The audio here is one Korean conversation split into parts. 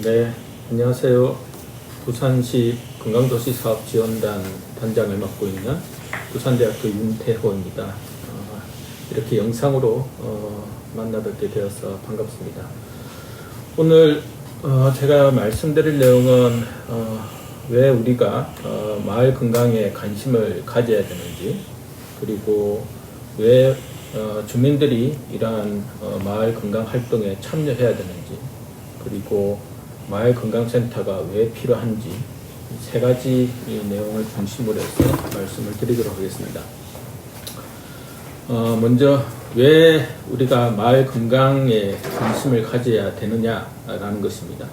네, 안녕하세요. 부산시 건강도시사업지원단 단장을 맡고 있는 부산대학교 윤태호입니다. 이렇게 영상으로 만나뵙게 되어서 반갑습니다. 오늘 제가 말씀드릴 내용은 왜 우리가 마을 건강에 관심을 가져야 되는지, 그리고 왜 주민들이 이러한 마을 건강 활동에 참여해야 되는지, 그리고 마을 건강센터가 왜 필요한지 세 가지 내용을 중심으로 해서 말씀을 드리도록 하겠습니다. 먼저 왜 우리가 마을 건강에 관심을 가져야 되느냐라는 것입니다.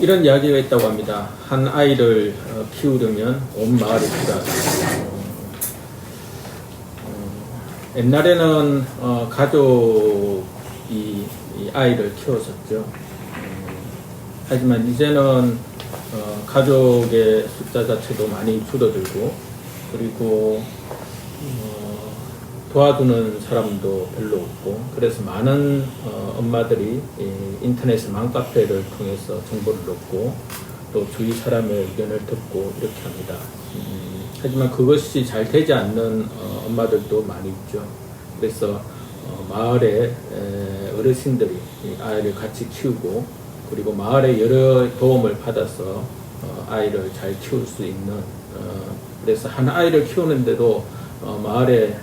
이런 이야기가 있다고 합니다. 한 아이를 키우려면 온 마을이 필요하다. 옛날에는 가족이 이 아이를 키웠었죠. 하지만 이제는 가족의 숫자 자체도 많이 줄어들고, 그리고 도와주는 사람도 별로 없고, 그래서 많은 엄마들이 인터넷 맘카페를 통해서 정보를 얻고 또 주위 사람의 의견을 듣고 이렇게 합니다. 하지만 그것이 잘 되지 않는 엄마들도 많이 있죠. 그래서 마을의 어르신들이 아이를 같이 키우고, 그리고 마을의 여러 도움을 받아서 아이를 잘 키울 수 있는, 그래서 한 아이를 키우는데도 마을의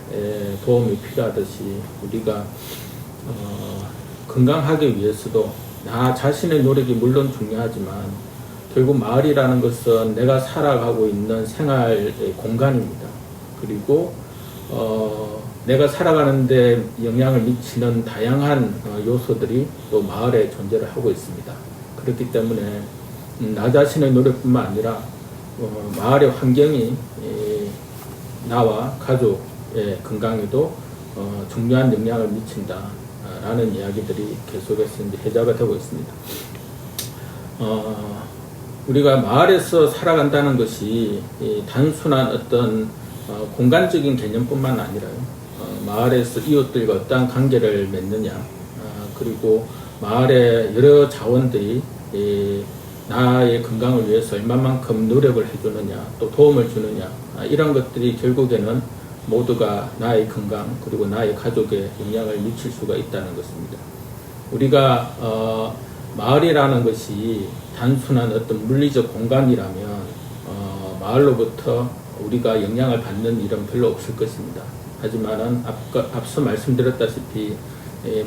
도움이 필요하듯이 우리가 건강하기 위해서도 나 자신의 노력이 물론 중요하지만 결국 마을이라는 것은 내가 살아가고 있는 생활의 공간입니다. 그리고 내가 살아가는데 영향을 미치는 다양한 요소들이 또 마을에 존재를 하고 있습니다. 그렇기 때문에 나 자신의 노력뿐만 아니라 마을의 환경이 나와 가족의 건강에도 중요한 영향을 미친다라는 이야기들이 계속해서 이제 회자가 되고 있습니다. 우리가 마을에서 살아간다는 것이 단순한 어떤 공간적인 개념뿐만 아니라요. 마을에서 이웃들과 어떠한 관계를 맺느냐, 그리고 마을의 여러 자원들이 나의 건강을 위해서 얼마만큼 노력을 해주느냐, 또 도움을 주느냐, 이런 것들이 결국에는 모두가 나의 건강, 그리고 나의 가족에 영향을 미칠 수가 있다는 것입니다. 우리가 마을이라는 것이 단순한 어떤 물리적 공간이라면 마을로부터 우리가 영향을 받는 일은 별로 없을 것입니다. 하지만은 앞서 말씀드렸다시피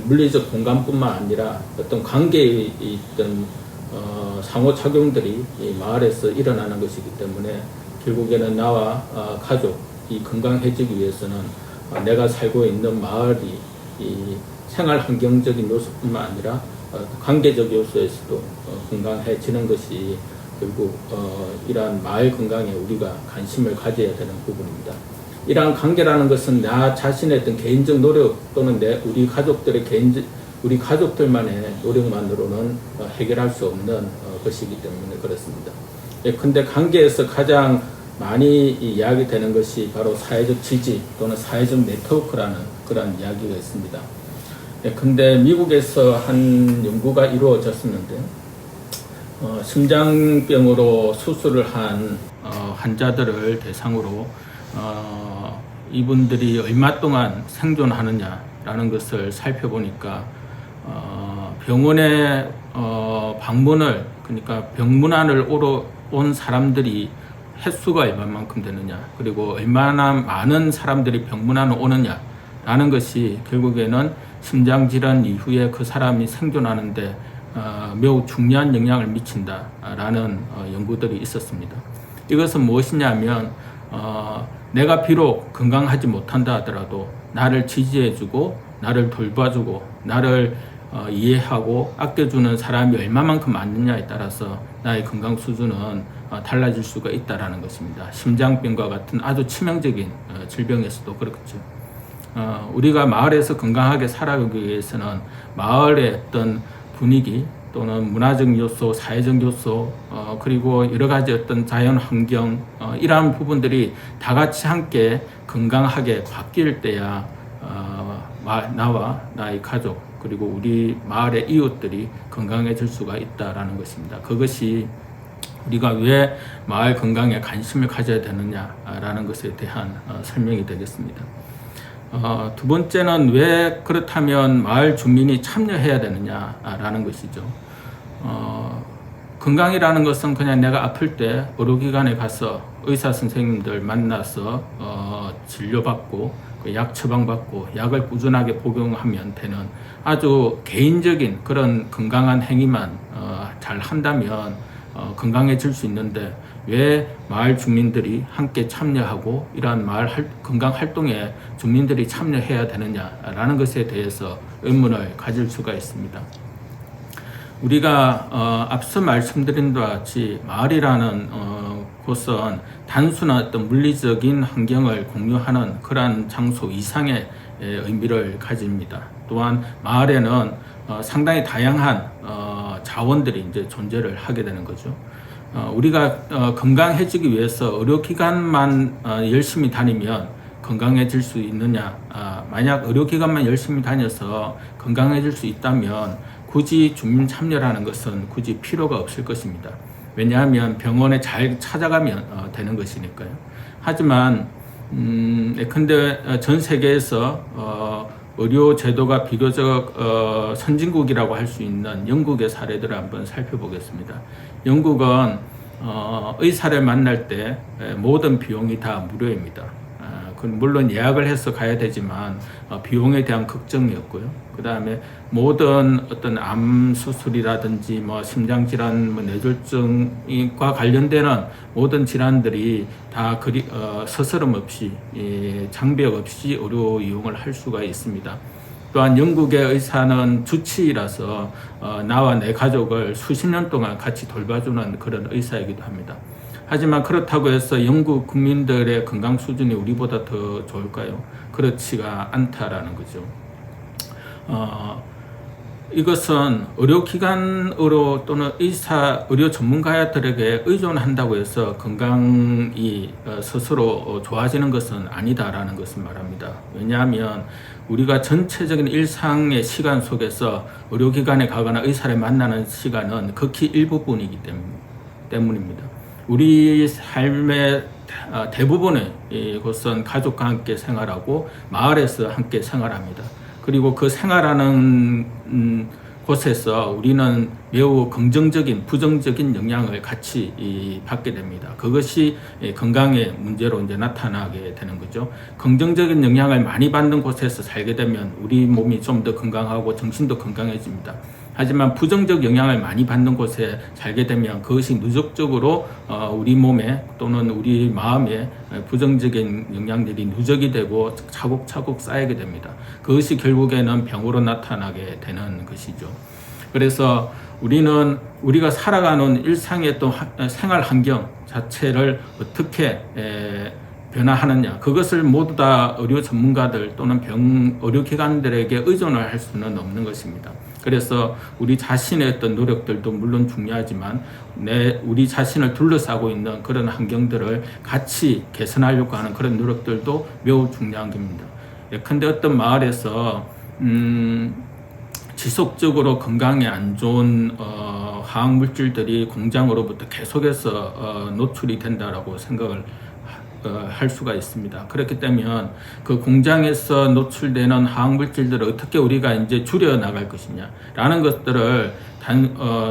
물리적 공간뿐만 아니라 어떤 관계에 있던 상호작용들이 이 마을에서 일어나는 것이기 때문에 결국에는 나와 가족이 건강해지기 위해서는 내가 살고 있는 마을이 이 생활 환경적인 요소뿐만 아니라 관계적 요소에서도 건강해지는 것이 결국 이러한 마을 건강에 우리가 관심을 가져야 되는 부분입니다. 이러한 관계라는 것은 나 자신의 어떤 개인적 노력 또는 우리 가족들만의 노력만으로는 해결할 수 없는 것이기 때문에 그렇습니다. 근데 관계에서 가장 많이 이야기되는 것이 바로 사회적 지지 또는 사회적 네트워크라는 그런 이야기가 있습니다. 근데 미국에서 한 연구가 이루어졌었는데, 심장병으로 수술을 한 환자들을 대상으로 이분들이 얼마 동안 생존하느냐라는 것을 살펴보니까 병원에 방문을, 그러니까 병문안을 온 사람들이 횟수가 얼마만큼 되느냐, 그리고 얼마나 많은 사람들이 병문안을 오느냐라는 것이 결국에는 심장질환 이후에 그 사람이 생존하는데 매우 중요한 영향을 미친다라는 연구들이 있었습니다. 이것은 무엇이냐면 내가 비록 건강하지 못한다 하더라도 나를 지지해주고 나를 돌봐주고 나를 이해하고 아껴주는 사람이 얼마만큼 많느냐에 따라서 나의 건강 수준은 달라질 수가 있다는 것입니다. 심장병과 같은 아주 치명적인 질병에서도 그렇겠죠. 우리가 마을에서 건강하게 살아가기 위해서는 마을의 어떤 분위기 또는 문화적 요소, 사회적 요소, 그리고 여러 가지 어떤 자연 환경, 이러한 부분들이 다 같이 함께 건강하게 바뀔 때야 나와 나의 가족 그리고 우리 마을의 이웃들이 건강해질 수가 있다라는 것입니다. 그것이 우리가 왜 마을 건강에 관심을 가져야 되느냐라는 것에 대한 설명이 되겠습니다. 두 번째는 왜 그렇다면 마을 주민이 참여해야 되느냐라는 것이죠. 건강이라는 것은 그냥 내가 아플 때 의료기관에 가서 의사 선생님들 만나서 진료받고 약 처방받고 약을 꾸준하게 복용하면 되는 아주 개인적인 그런 건강한 행위만 잘 한다면 건강해질 수 있는데 왜 마을 주민들이 함께 참여하고 이러한 마을 건강 활동에 주민들이 참여해야 되느냐라는 것에 대해서 의문을 가질 수가 있습니다. 우리가 앞서 말씀드린 바와 같이 마을이라는 곳은 단순한 어떤 물리적인 환경을 공유하는 그러한 장소 이상의 의미를 가집니다. 또한 마을에는 상당히 다양한 자원들이 이제 존재를 하게 되는 거죠. 우리가 건강해지기 위해서 의료기관만 열심히 다니면 건강해질 수 있느냐? 만약 의료기관만 열심히 다녀서 건강해질 수 있다면 굳이 주민 참여라는 것은 굳이 필요가 없을 것입니다. 왜냐하면 병원에 잘 찾아가면 되는 것이니까요. 하지만 근데 전 세계에서 의료 제도가 비교적 선진국이라고 할 수 있는 영국의 사례들을 한번 살펴보겠습니다. 영국은 의사를 만날 때 모든 비용이 다 무료입니다. 물론 예약을 해서 가야 되지만 비용에 대한 걱정이었고요. 그 다음에 모든 어떤 암 수술이라든지 뭐 심장 질환, 뭐 뇌졸중과 관련되는 모든 질환들이 다 서스럼 없이 장벽 없이 의료 이용을 할 수가 있습니다. 또한 영국의 의사는 주치의라서 나와 내 가족을 수십 년 동안 같이 돌봐주는 그런 의사이기도 합니다. 하지만 그렇다고 해서 영국 국민들의 건강 수준이 우리보다 더 좋을까요? 그렇지가 않다라는 거죠. 이것은 의료기관으로 또는 의료 전문가들에게 의존한다고 해서 건강이 스스로 좋아지는 것은 아니다라는 것을 말합니다. 왜냐하면 우리가 전체적인 일상의 시간 속에서 의료기관에 가거나 의사를 만나는 시간은 극히 일부분이기 때문입니다. 우리 삶의 대부분의 곳은 가족과 함께 생활하고 마을에서 함께 생활합니다. 그리고 그 생활하는 곳에서 우리는 매우 긍정적인, 부정적인 영향을 같이 받게 됩니다. 그것이 건강의 문제로 이제 나타나게 되는 거죠. 긍정적인 영향을 많이 받는 곳에서 살게 되면 우리 몸이 좀 더 건강하고 정신도 건강해집니다. 하지만 부정적 영향을 많이 받는 곳에 살게 되면 그것이 누적적으로 우리 몸에 또는 우리 마음에 부정적인 영향들이 누적이 되고 차곡차곡 쌓이게 됩니다. 그것이 결국에는 병으로 나타나게 되는 것이죠. 그래서 우리가 살아가는 일상의 또 생활 환경 자체를 어떻게 변화하느냐, 그것을 모두 다 의료 전문가들 또는 의료기관들에게 의존을 할 수는 없는 것입니다. 그래서 우리 자신의 어떤 노력들도 물론 중요하지만 우리 자신을 둘러싸고 있는 그런 환경들을 같이 개선하려고 하는 그런 노력들도 매우 중요한 겁니다. 예컨대 어떤 마을에서 지속적으로 건강에 안 좋은 화학 물질들이 공장으로부터 계속해서 노출이 된다라고 생각을 할 수가 있습니다. 그렇기 때문에 그 공장에서 노출되는 화학 물질들을 어떻게 우리가 이제 줄여 나갈 것이냐라는 것들을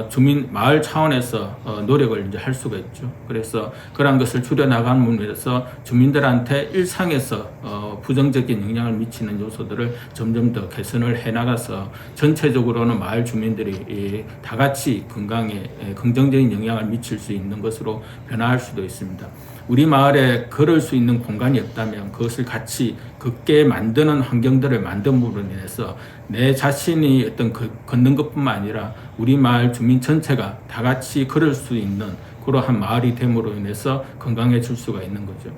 주민 마을 차원에서 노력을 이제 할 수가 있죠. 그래서 그러한 것을 줄여 나가는 면에서 주민들한테 일상에서 부정적인 영향을 미치는 요소들을 점점 더 개선을 해 나가서 전체적으로는 마을 주민들이 다 같이 건강에 긍정적인 영향을 미칠 수 있는 것으로 변화할 수도 있습니다. 우리 마을에 걸을 수 있는 공간이 없다면 그것을 같이 걷게 만드는 환경들을 만듦으로 인해서 내 자신이 어떤 걷는 것뿐만 아니라 우리 마을 주민 전체가 다 같이 걸을 수 있는 그러한 마을이 됨으로 인해서 건강해질 수가 있는 거죠.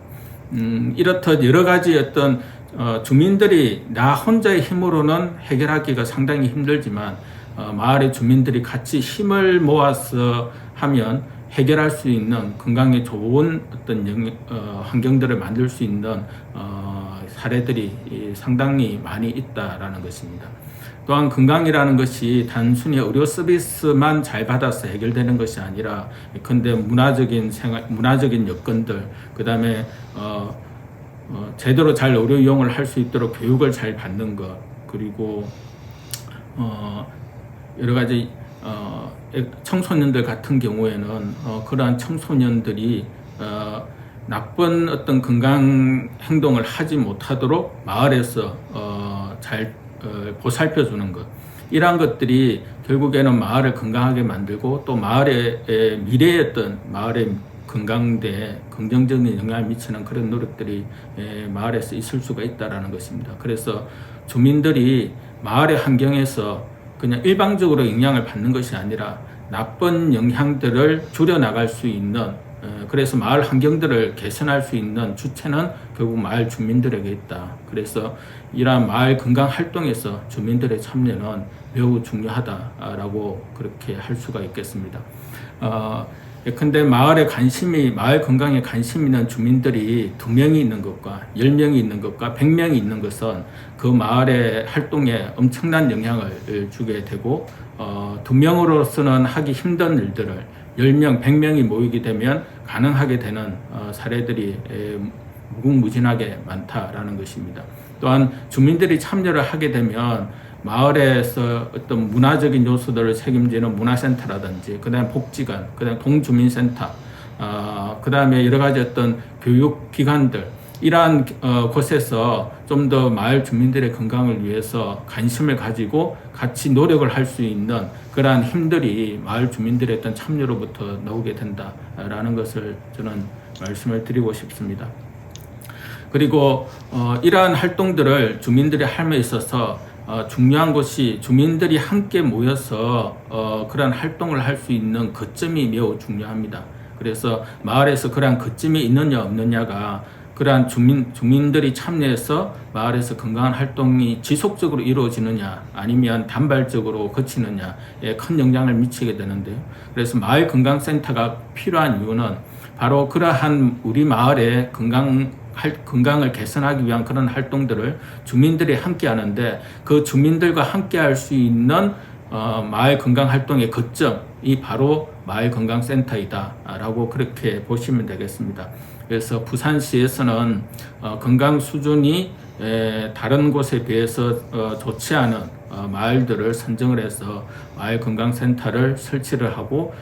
이렇듯 여러 가지 어떤 주민들이 나 혼자의 힘으로는 해결하기가 상당히 힘들지만 마을의 주민들이 같이 힘을 모아서 하면 해결할 수 있는 건강에 좋은 어떤 환경들을 만들 수 있는 사례들이 상당히 많이 있다라는 것입니다. 또한 건강이라는 것이 단순히 의료 서비스만 잘 받아서 해결되는 것이 아니라 근데 문화적인 여건들, 그 다음에 제대로 잘 의료 이용을 할 수 있도록 교육을 잘 받는 것, 그리고 여러 가지 청소년들 같은 경우에는 그러한 청소년들이 나쁜 어떤 건강 행동을 하지 못하도록 마을에서 잘 보살펴 주는 것, 이러한 것들이 결국에는 마을을 건강하게 만들고 또 마을의 미래의 어떤 마을의 건강대에 긍정적인 영향을 미치는 그런 노력들이 마을에서 있을 수가 있다는 것입니다. 그래서 주민들이 마을의 환경에서 그냥 일방적으로 영향을 받는 것이 아니라 나쁜 영향들을 줄여나갈 수 있는, 그래서 마을 환경들을 개선할 수 있는 주체는 결국 마을 주민들에게 있다. 그래서 이러한 마을 건강 활동에서 주민들의 참여는 매우 중요하다라고 그렇게 할 수가 있겠습니다. 예컨대 마을 건강에 관심 있는 주민들이 2명이 있는 것과 10명이 있는 것과 100명이 있는 것은 그 마을의 활동에 엄청난 영향을 주게 되고, 2명으로서는 하기 힘든 일들을 10명, 100명이 모이게 되면 가능하게 되는 사례들이 무궁무진하게 많다라는 것입니다. 또한 주민들이 참여를 하게 되면 마을에서 어떤 문화적인 요소들을 책임지는 문화센터라든지, 그 다음에 복지관, 그 다음에 동주민센터, 그 다음에 여러 가지 어떤 교육기관들, 이러한 곳에서 좀 더 마을 주민들의 건강을 위해서 관심을 가지고 같이 노력을 할 수 있는 그러한 힘들이 마을 주민들의 어떤 참여로부터 나오게 된다라는 것을 저는 말씀을 드리고 싶습니다. 그리고 이러한 활동들을 주민들이 함에 있어서 중요한 것이 주민들이 함께 모여서 그러한 활동을 할 수 있는 거점이 매우 중요합니다. 그래서 마을에서 그러한 거점이 있느냐 없느냐가 그러한 주민들이 참여해서 마을에서 건강한 활동이 지속적으로 이루어지느냐 아니면 단발적으로 거치느냐에 큰 영향을 미치게 되는데요. 그래서 마을 건강센터가 필요한 이유는 바로 그러한 우리 마을의 건강을 개선하기 위한 그런 활동들을 주민들이 함께 하는데, 그 주민들과 함께 할 수 있는 마을 건강 활동의 거점이 바로 마을 건강센터이다 라고 그렇게 보시면 되겠습니다. 그래서 부산시에서는 건강 수준이 다른 곳에 비해서 좋지 않은 마을들을 선정을 해서 마을 건강센터를 설치를 하고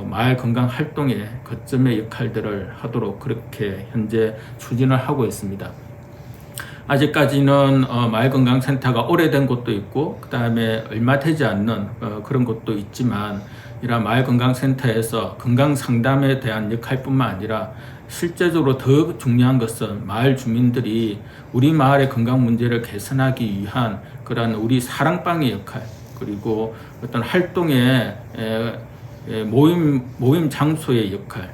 마을 건강 활동의 거점의 역할들을 하도록 그렇게 현재 추진을 하고 있습니다. 아직까지는 마을 건강센터가 오래된 곳도 있고 그 다음에 얼마 되지 않는 그런 곳도 있지만, 이런 마을 건강센터에서 건강 상담에 대한 역할뿐만 아니라 실제적으로 더 중요한 것은 마을 주민들이 우리 마을의 건강 문제를 개선하기 위한 그런 우리 사랑방의 역할, 그리고 어떤 활동의 모임 장소의 역할,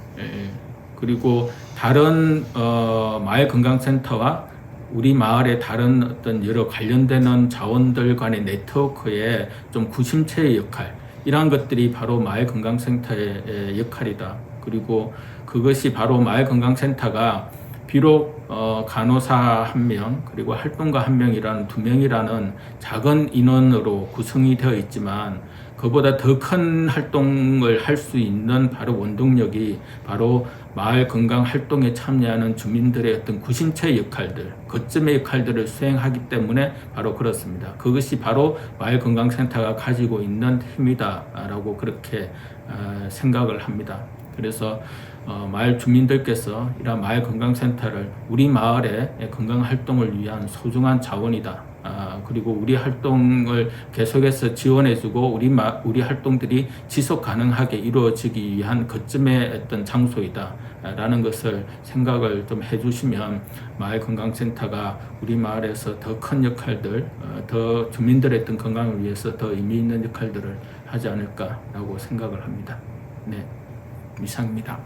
그리고 다른 마을 건강센터와 우리 마을의 다른 어떤 여러 관련되는 자원들 간의 네트워크의 좀 구심체의 역할, 이러한 것들이 바로 마을 건강센터의 역할이다. 그리고 그것이 바로 마을 건강센터가 비록 간호사 1명 그리고 활동가 1명이라는 2명이라는 작은 인원으로 구성이 되어 있지만, 그보다 더 큰 활동을 할 수 있는 바로 원동력이 바로 마을 건강 활동에 참여하는 주민들의 어떤 구심체 역할들, 거점의 역할들을 수행하기 때문에 바로 그렇습니다. 그것이 바로 마을 건강센터가 가지고 있는 힘이다라고 그렇게 생각을 합니다. 그래서 마을 주민들께서 이런 마을 건강센터를 우리 마을의 건강 활동을 위한 소중한 자원이다. 그리고 우리 활동을 계속해서 지원해주고 우리 활동들이 지속 가능하게 이루어지기 위한 거점의 어떤 장소이다 라는 것을 생각을 좀 해주시면 마을 건강센터가 우리 마을에서 더 큰 역할들, 더 주민들의 어떤 건강을 위해서 더 의미 있는 역할들을 하지 않을까라고 생각을 합니다. 네, 이상입니다.